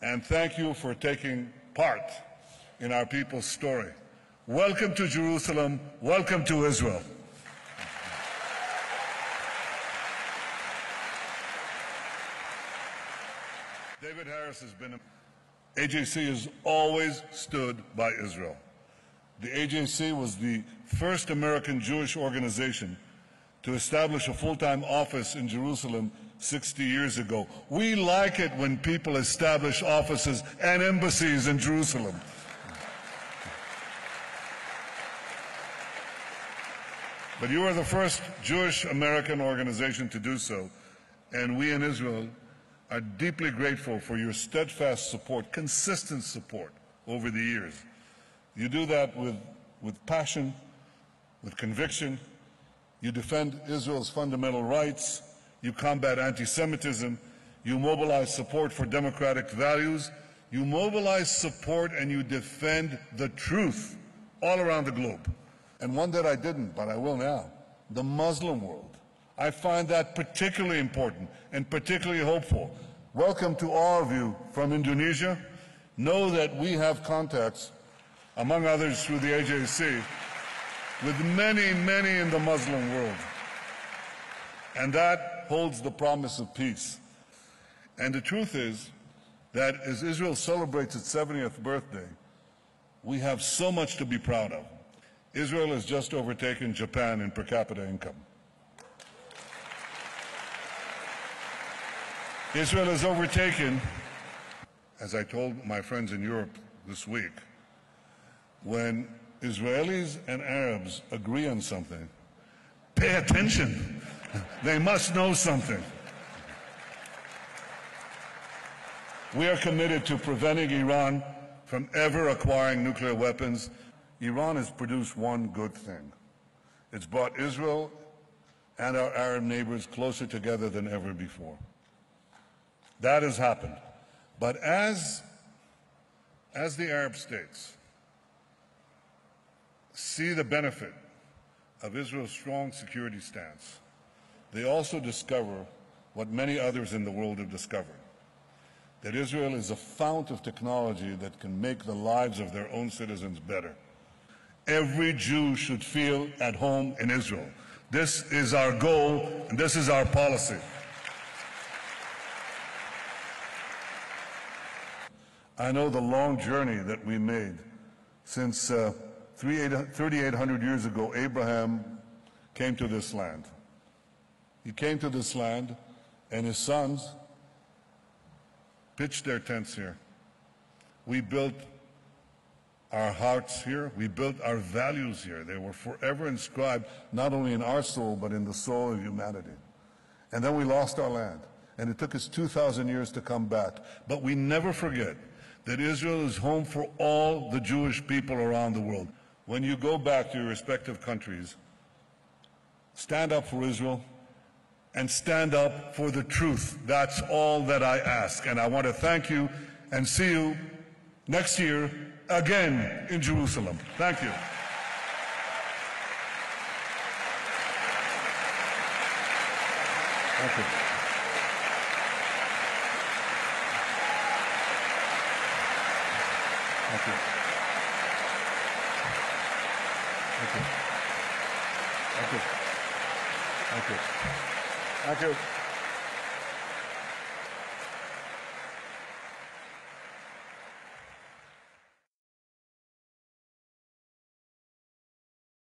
and thank you for taking part in our people's story. Welcome to Jerusalem. Welcome to Israel. David Harris has been. AJC has always stood by Israel. The AJC was the first American Jewish organization to establish a full-time office in Jerusalem 60 years ago. We like it when people establish offices and embassies in Jerusalem. But you are the first Jewish American organization to do so, and we in Israel are deeply grateful for your steadfast support, consistent support over the years. You do that with passion, with conviction. You defend Israel's fundamental rights. You combat anti-Semitism. You mobilize support for democratic values. You mobilize support and you defend the truth all around the globe. And one that I didn't, but I will now, the Muslim world. I find that particularly important and particularly hopeful. Welcome to all of you from Indonesia. Know that we have contacts, among others through the AJC, with many, many in the Muslim world. And that holds the promise of peace. And the truth is that as Israel celebrates its 70th birthday, we have so much to be proud of. Israel has just overtaken Japan in per capita income. Israel has overtaken, as I told my friends in Europe this week, when Israelis and Arabs agree on something, pay attention. They must know something. We are committed to preventing Iran from ever acquiring nuclear weapons. Iran has produced one good thing. It's brought Israel and our Arab neighbors closer together than ever before. That has happened. But as the Arab states see the benefit of Israel's strong security stance, they also discover what many others in the world have discovered, that Israel is a fount of technology that can make the lives of their own citizens better. Every Jew should feel at home in Israel. This is our goal, and this is our policy. I know the long journey that we made since 3,800 years ago, Abraham came to this land. He came to this land, and his sons pitched their tents here. We built our hearts here. We built our values here. They were forever inscribed not only in our soul, but in the soul of humanity. And then we lost our land, and it took us 2,000 years to come back. But we never forget that Israel is home for all the Jewish people around the world. When you go back to your respective countries, stand up for Israel and stand up for the truth. That's all that I ask. And I want to thank you and see you next year again in Jerusalem. Thank you. Thank you. Thank you. Thank you. Thank you. Thank you. Thank you.